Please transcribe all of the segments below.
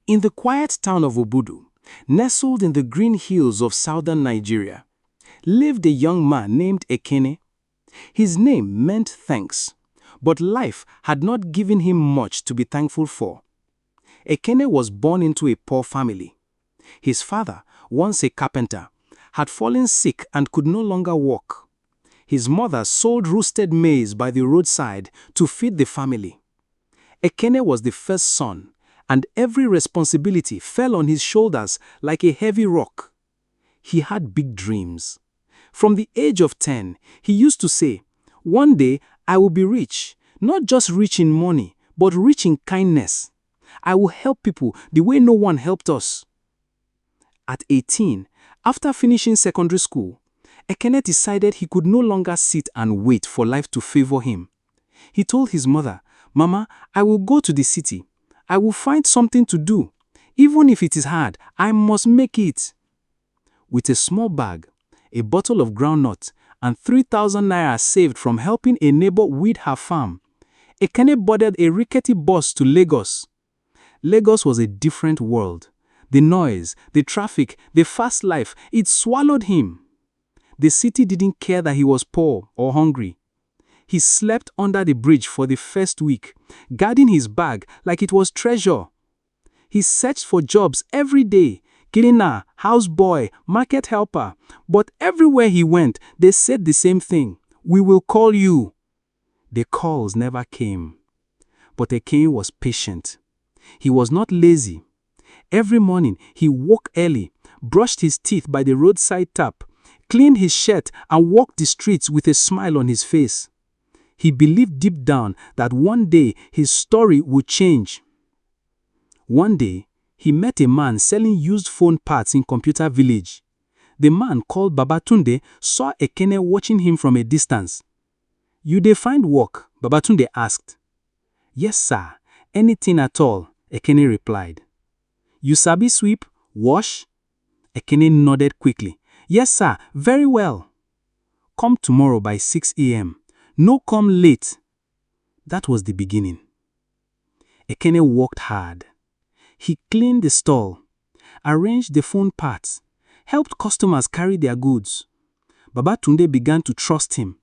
In the quiet town of Obudu, nestled in the green hills of southern Nigeria, lived a young man named Ekene. His name meant thanks, but life had not given him much to be thankful for. Ekene was born into a poor family. His father, once a carpenter, had fallen sick and could no longer walk. His mother sold roasted maize by the roadside to feed the family. Ekene was the first son, and every responsibility fell on his shoulders like a heavy rock. He had big dreams. From the age of 10, he used to say, "One day I will be rich, not just rich in money, but rich in kindness. I will help people the way no one helped us." At 18, after finishing secondary school, Ekene decided he could no longer sit and wait for life to favor him. He told his mother, "Mama, I will go to the city. I will find something to do. Even if it is hard, I must make it." With a small bag, a bottle of groundnut, and 3,000 naira saved from helping a neighbor weed her farm, Ekene boarded a rickety bus to Lagos. Lagos was a different world. The noise, the traffic, the fast life, it swallowed him. The city didn't care that he was poor or hungry. He slept under the bridge for the first week, guarding his bag like it was treasure. He searched for jobs every day, cleaner, houseboy, market helper. But everywhere he went, they said the same thing: "We will call you." The calls never came. But Ekene was patient. He was not lazy. Every morning, he woke early, brushed his teeth by the roadside tap, cleaned his shirt, and walked the streets with a smile on his face. He believed deep down that one day his story would change. One day, he met a man selling used phone parts in Computer Village. The man, called Babatunde, saw Ekene watching him from a distance. "You dey find work?" Babatunde asked. "Yes, sir. Anything at all," Ekene replied. "You sabi sweep, wash?" Ekene nodded quickly. "Yes, sir. Very well." "Come tomorrow by 6 a.m. No come late." That was the beginning. Ekene worked hard. He cleaned the stall, arranged the phone parts, helped customers carry their goods. Babatunde began to trust him.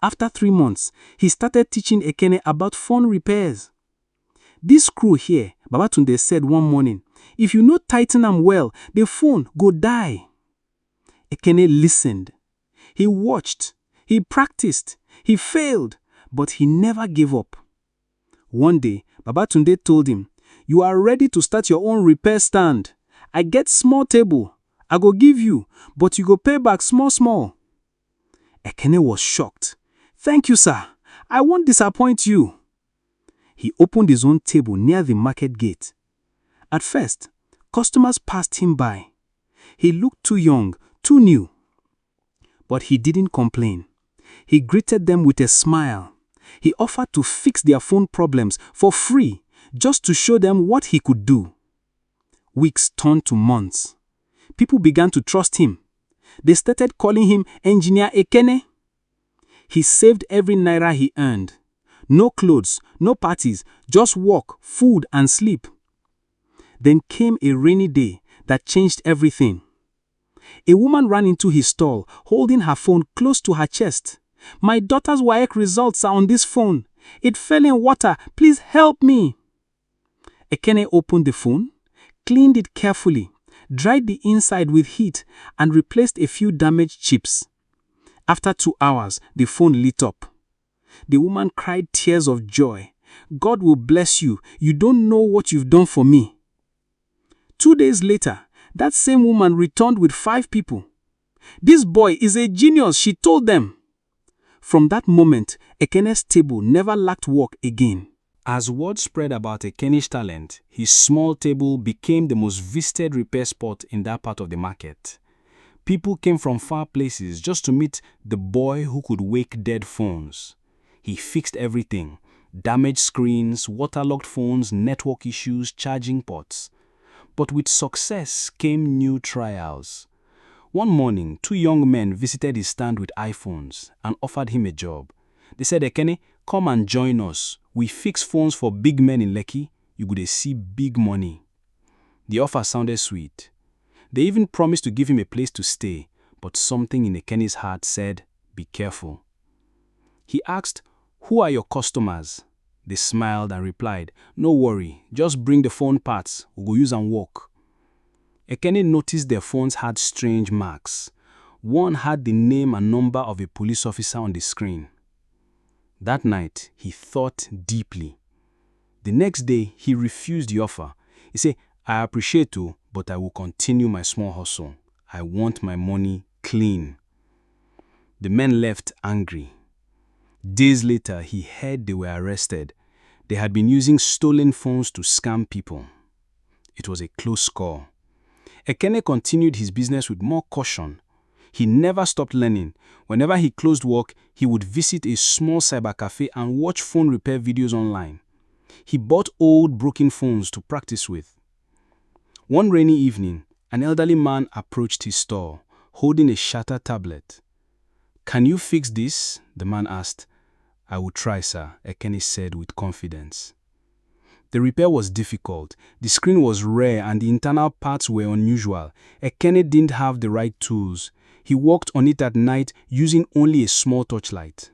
After 3 months, he started teaching Ekene about phone repairs. "This screw here," Babatunde said one morning, "if you no tighten am well, the phone go die." Ekene listened. He watched. He practiced. He failed, but he never gave up. One day, Babatunde told him, "You are ready to start your own repair stand. I get small table. I go give you, but you go pay back small small." Ekene was shocked. "Thank you, sir. I won't disappoint you." He opened his own table near the market gate. At first, customers passed him by. He looked too young, too new. But he didn't complain. He greeted them with a smile. He offered to fix their phone problems for free, just to show them what he could do. Weeks turned to months. People began to trust him. They started calling him Engineer Ekene. He saved every naira he earned. No clothes, no parties, just work, food, and sleep. Then came a rainy day that changed everything. A woman ran into his stall, holding her phone close to her chest. "My daughter's WAEC results are on this phone. It fell in water. Please help me." Ekene opened the phone, cleaned it carefully, dried the inside with heat, and replaced a few damaged chips. After 2 hours, the phone lit up. The woman cried tears of joy. "God will bless you. You don't know what you've done for me." 2 days later, that same woman returned with 5 people. "This boy is a genius," she told them. From that moment, Ekene's table never lacked work again. As word spread about Ekene's talent, his small table became the most visited repair spot in that part of the market. People came from far places just to meet the boy who could wake dead phones. He fixed everything: damaged screens, waterlogged phones, network issues, charging ports. But with success came new trials. One morning, 2 young men visited his stand with iPhones and offered him a job. They said, "Ekene, come and join us. We fix phones for big men in Lekki. You go to see big money." The offer sounded sweet. They even promised to give him a place to stay, but something in Ekene's heart said, "Be careful." He asked, "Who are your customers?" They smiled and replied, "No worry, just bring the phone parts, we will use and work." Ekene noticed their phones had strange marks. One had the name and number of a police officer on the screen. That night, he thought deeply. The next day, he refused the offer. He said, "I appreciate you, but I will continue my small hustle. I want my money clean." The men left angry. Days later, he heard they were arrested. They had been using stolen phones to scam people. It was a close call. Ekene continued his business with more caution. He never stopped learning. Whenever he closed work, he would visit a small cyber cafe and watch phone repair videos online. He bought old broken phones to practice with. One rainy evening, an elderly man approached his store, holding a shattered tablet. "Can you fix this?" the man asked. "I will try, sir," Ekene said with confidence. The repair was difficult. The screen was rare and the internal parts were unusual. Ekene didn't have the right tools. He worked on it at night using only a small torchlight.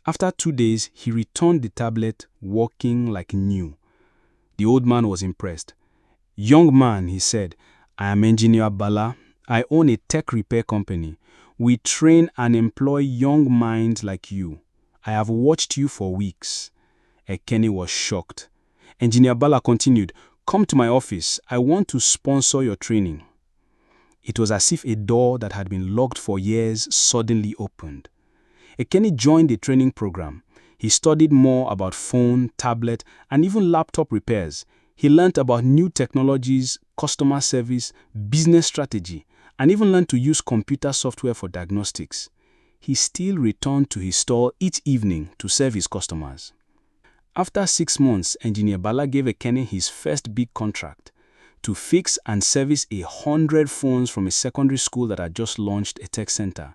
After 2 days, he returned the tablet, working like new. The old man was impressed. "Young man," he said, "I am Engineer Bala. I own a tech repair company. We train and employ young minds like you. I have watched you for weeks." Ekene was shocked. Engineer Bala continued, "Come to my office. I want to sponsor your training." It was as if a door that had been locked for years suddenly opened. Ekene joined the training program. He studied more about phone, tablet, and even laptop repairs. He learned about new technologies, customer service, business strategy, and even learned to use computer software for diagnostics. He still returned to his store each evening to serve his customers. After 6 months, Engineer Bala gave Ekene his first big contract to fix and service 100 phones from a secondary school that had just launched a tech center.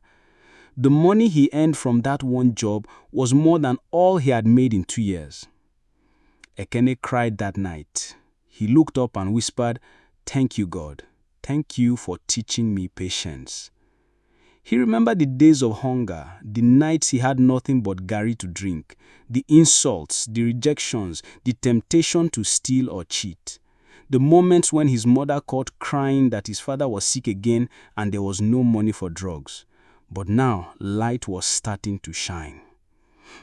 The money he earned from that one job was more than all he had made in 2 years. Ekene cried that night. He looked up and whispered, "Thank you, God. Thank you for teaching me patience." He remembered the days of hunger, the nights he had nothing but garri to drink, the insults, the rejections, the temptation to steal or cheat, the moments when his mother called crying that his father was sick again and there was no money for drugs. But now, light was starting to shine.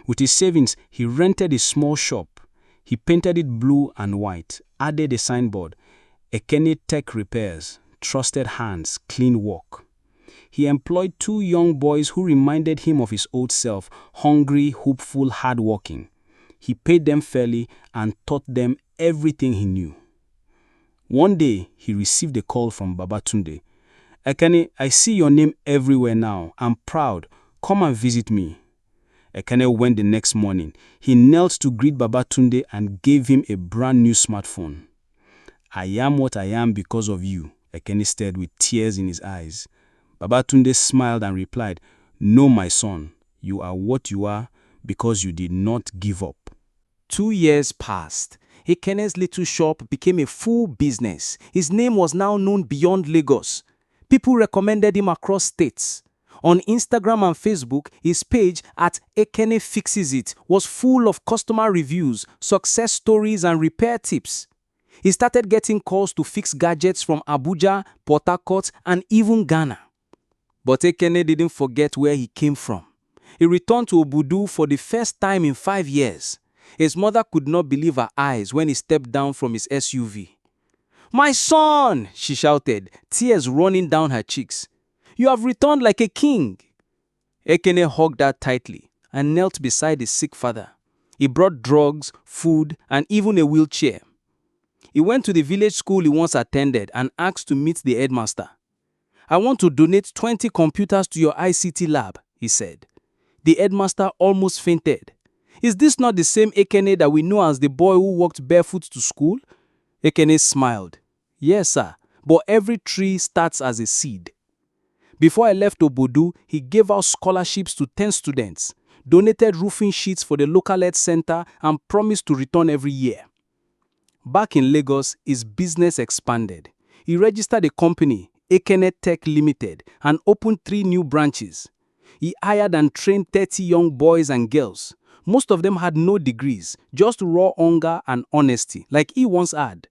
With his savings, he rented a small shop. He painted it blue and white, added a signboard, "Ekene Tech Repairs, Trusted Hands, Clean Work." He employed 2 young boys who reminded him of his old self, hungry, hopeful, hardworking. He paid them fairly and taught them everything he knew. One day, he received a call from Babatunde. "Ekene, I see your name everywhere now. I'm proud. Come and visit me." Ekene went the next morning. He knelt to greet Babatunde and gave him a brand new smartphone. "I am what I am because of you," Ekene said with tears in his eyes. Babatunde smiled and replied, "No, my son, you are what you are because you did not give up." 2 years passed. Ekene's little shop became a full business. His name was now known beyond Lagos. People recommended him across states. On Instagram and Facebook, his page at Ekene Fixes It was full of customer reviews, success stories, and repair tips. He started getting calls to fix gadgets from Abuja, Port Harcourt, and even Ghana. But Ekene didn't forget where he came from. He returned to Obudu for the first time in 5 years. His mother could not believe her eyes when he stepped down from his SUV. "My son!" she shouted, tears running down her cheeks. "You have returned like a king." Ekene hugged her tightly and knelt beside his sick father. He brought drugs, food, and even a wheelchair. He went to the village school he once attended and asked to meet the headmaster. "I want to donate 20 computers to your ICT lab," he said. The headmaster almost fainted. "Is this not the same Ekene that we know as the boy who walked barefoot to school?" Ekene smiled. "Yes, sir, but every tree starts as a seed." Before I left Obudu, he gave out scholarships to 10 students, donated roofing sheets for the local health center, and promised to return every year. Back in Lagos, his business expanded. He registered a company, Ekene Tech Limited, and opened 3 new branches. He hired and trained 30 young boys and girls. Most of them had no degrees, just raw hunger and honesty, like he once had.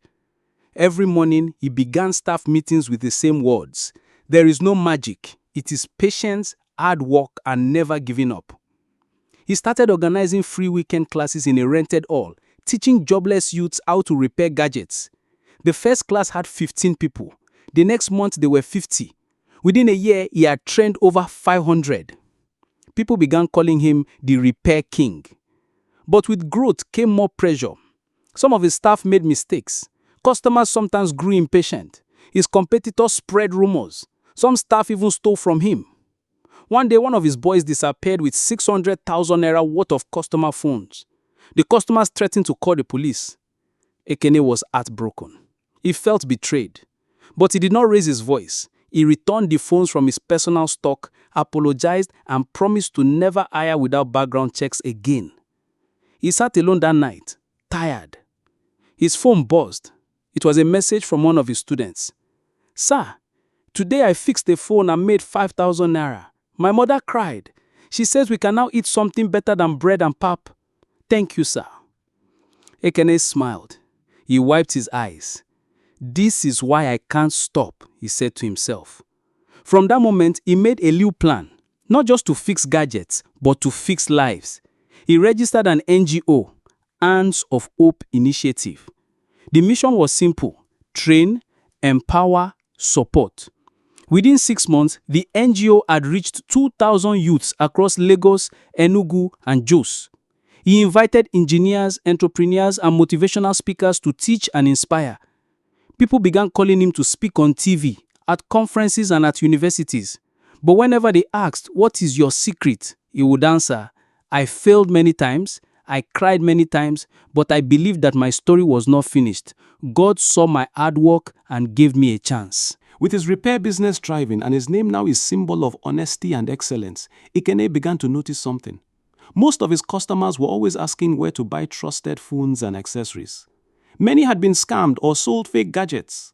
Every morning, he began staff meetings with the same words. There is no magic. It is patience, hard work, and never giving up. He started organizing free weekend classes in a rented hall, teaching jobless youths how to repair gadgets. The first class had 15 people. The next month, there were 50. Within a year, he had trained over 500. People began calling him the Repair King. But with growth came more pressure. Some of his staff made mistakes. Customers sometimes grew impatient. His competitors spread rumors. Some staff even stole from him. One day, one of his boys disappeared with 600,000 naira worth of customer phones. The customers threatened to call the police. Ekene was heartbroken. He felt betrayed. But he did not raise his voice. He returned the phones from his personal stock, apologized, and promised to never hire without background checks again. He sat alone that night, tired. His phone buzzed. It was a message from one of his students. "Sir, today I fixed the phone and made 5,000 naira. My mother cried. She says we can now eat something better than bread and pap. Thank you, sir." Ekene smiled. He wiped his eyes. "This is why I can't stop," he said to himself. From that moment, he made a new plan, not just to fix gadgets, but to fix lives. He registered an NGO, Hands of Hope Initiative. The mission was simple: train, empower, support. Within 6 months, the NGO had reached 2,000 youths across Lagos, Enugu, and Jos. He invited engineers, entrepreneurs, and motivational speakers to teach and inspire. People began calling him to speak on TV, at conferences, and at universities. But whenever they asked, "What is your secret?" he would answer, "I failed many times, I cried many times, but I believed that my story was not finished. God saw my hard work and gave me a chance." With his repair business thriving and his name now is symbol of honesty and excellence, Ekene began to notice something. Most of his customers were always asking where to buy trusted phones and accessories. Many had been scammed or sold fake gadgets.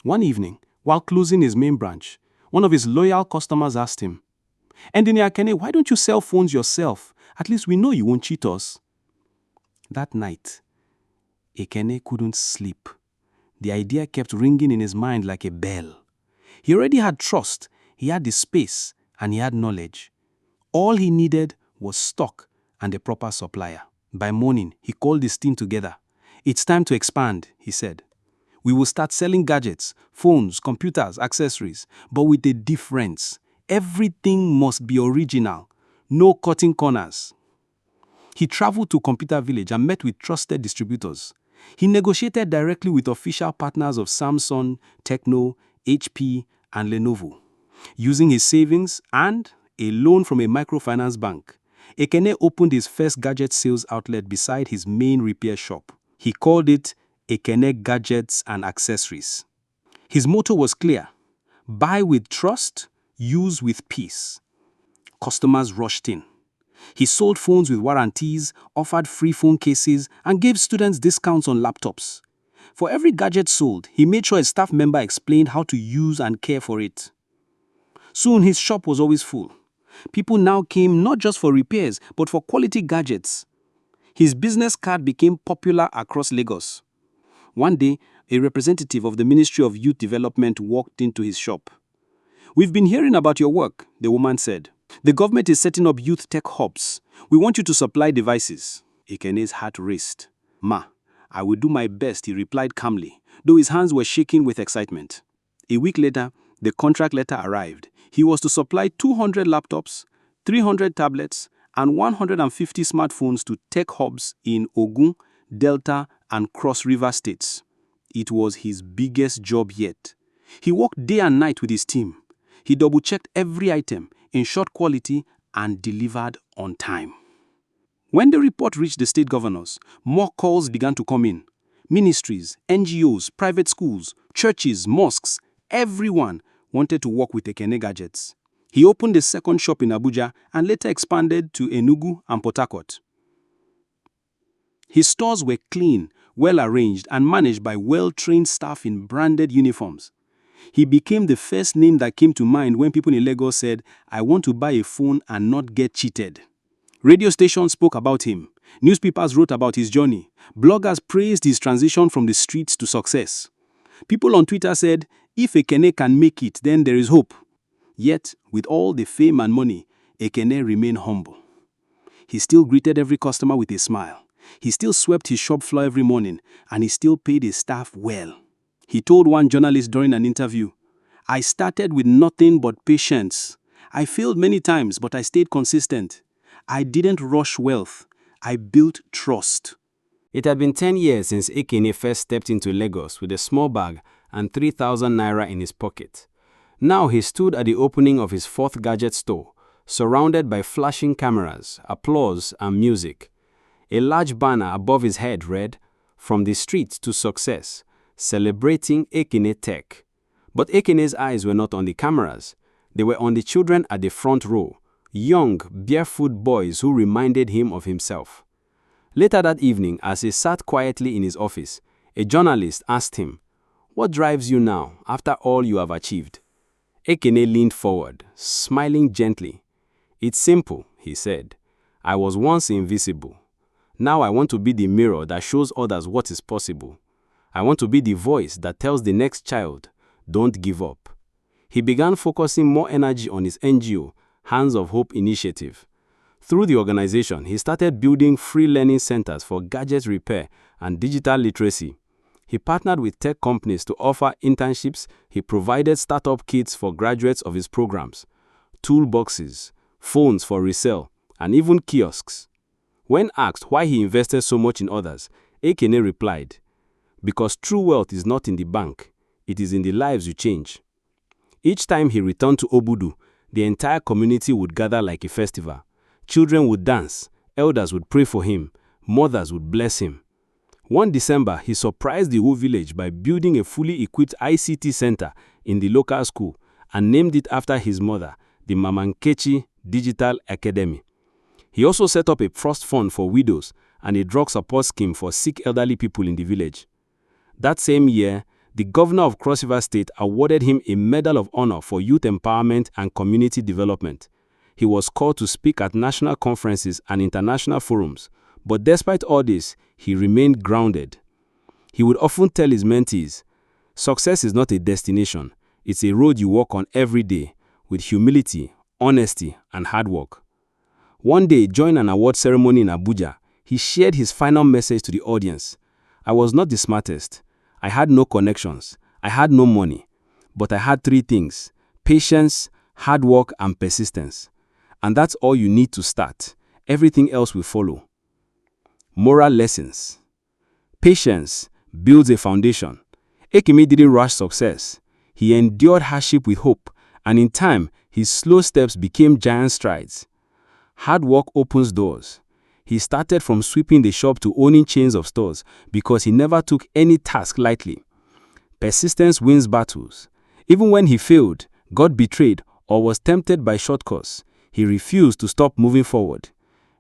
One evening, while closing his main branch, one of his loyal customers asked him, "Engineer Ekene, why don't you sell phones yourself? At least we know you won't cheat us." That night, Ekene couldn't sleep. The idea kept ringing in his mind like a bell. He already had trust, he had the space, and he had knowledge. All he needed was stock and a proper supplier. By morning, he called his team together. "It's time to expand," he said. "We will start selling gadgets, phones, computers, accessories, but with a difference. Everything must be original. No cutting corners." He traveled to Computer Village and met with trusted distributors. He negotiated directly with official partners of Samsung, Tecno, HP, and Lenovo. Using his savings and a loan from a microfinance bank, Ekene opened his first gadget sales outlet beside his main repair shop. He called it Ekene Gadgets and Accessories. His motto was clear: buy with trust, use with peace. Customers rushed in. He sold phones with warranties, offered free phone cases, and gave students discounts on laptops. For every gadget sold, he made sure a staff member explained how to use and care for it. Soon, his shop was always full. People now came not just for repairs, but for quality gadgets. His business card became popular across Lagos. One day, a representative of the Ministry of Youth Development walked into his shop. "We've been hearing about your work," the woman said. "The government is setting up youth tech hubs. We want you to supply devices." Ekene's heart raced. "Ma, I will do my best," he replied calmly, though his hands were shaking with excitement. A week later, the contract letter arrived. He was to supply 200 laptops, 300 tablets, and 150 smartphones to tech hubs in Ogun, Delta, and Cross River states. It was his biggest job yet. He worked day and night with his team. He double-checked every item, ensured quality, and delivered on time. When the report reached the state governors, more calls began to come in. Ministries, NGOs, private schools, churches, mosques, everyone wanted to work with Ekene Gadgets. He opened a second shop in Abuja and later expanded to Enugu and Port Harcourt. His stores were clean, well-arranged and managed by well-trained staff in branded uniforms. He became the first name that came to mind when people in Lagos said, "I want to buy a phone and not get cheated." Radio stations spoke about him. Newspapers wrote about his journey. Bloggers praised his transition from the streets to success. People on Twitter said, "If Ekene can make it, then there is hope." Yet, with all the fame and money, Ekene remained humble. He still greeted every customer with a smile. He still swept his shop floor every morning, and he still paid his staff well. He told one journalist during an interview, "I started with nothing but patience. I failed many times, but I stayed consistent. I didn't rush wealth. I built trust." It had been 10 years since Ekene first stepped into Lagos with a small bag and 3,000 naira in his pocket. Now he stood at the opening of his fourth gadget store, surrounded by flashing cameras, applause, and music. A large banner above his head read, "From the streets to success, celebrating Ekene Tech." But Ekene's eyes were not on the cameras. They were on the children at the front row, young, barefoot boys who reminded him of himself. Later that evening, as he sat quietly in his office, a journalist asked him, "What drives you now, after all you have achieved?" Ekene leaned forward, smiling gently. "It's simple," he said. "I was once invisible. Now I want to be the mirror that shows others what is possible. I want to be the voice that tells the next child, don't give up." He began focusing more energy on his NGO, Hands of Hope initiative. Through the organization, he started building free learning centers for gadget repair and digital literacy. He partnered with tech companies to offer internships. He provided startup kits for graduates of his programs, toolboxes, phones for resale, and even kiosks. When asked why he invested so much in others, Ekene replied, "Because true wealth is not in the bank, it is in the lives you change." Each time he returned to Obudu, the entire community would gather like a festival. Children would dance, elders would pray for him, mothers would bless him. One December, he surprised the whole village by building a fully equipped ICT center in the local school and named it after his mother, the Mamankechi Digital Academy. He also set up a trust fund for widows and a drug support scheme for sick elderly people in the village. That same year, the governor of Cross River State awarded him a Medal of Honor for youth empowerment and community development. He was called to speak at national conferences and international forums, but despite all this, he remained grounded. He would often tell his mentees, "Success is not a destination, it's a road you walk on every day, with humility, honesty, and hard work." One day, during an award ceremony in Abuja, he shared his final message to the audience. "I was not the smartest. I had no connections. I had no money. But I had three things: patience, hard work, and persistence. And that's all you need to start. Everything else will follow." Moral lessons. Patience builds a foundation. Ekene didn't rush success. He endured hardship with hope, and in time, his slow steps became giant strides. Hard work opens doors. He started from sweeping the shop to owning chains of stores because he never took any task lightly. Persistence wins battles. Even when he failed, got betrayed, or was tempted by shortcuts, he refused to stop moving forward.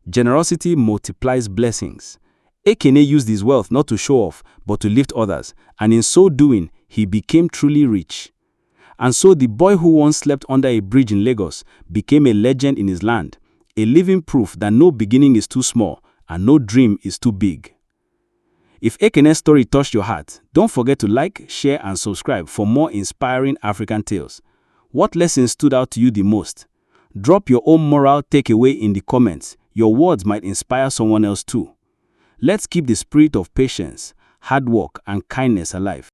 Generosity multiplies blessings. Ekene used his wealth not to show off, but to lift others, and in so doing, he became truly rich. And so the boy who once slept under a bridge in Lagos became a legend in his land, a living proof that no beginning is too small and no dream is too big. If Ekene's story touched your heart, don't forget to like, share, and subscribe for more inspiring African tales. What lessons stood out to you the most? Drop your own moral takeaway in the comments. Your words might inspire someone else too. Let's keep the spirit of patience, hard work, and kindness alive.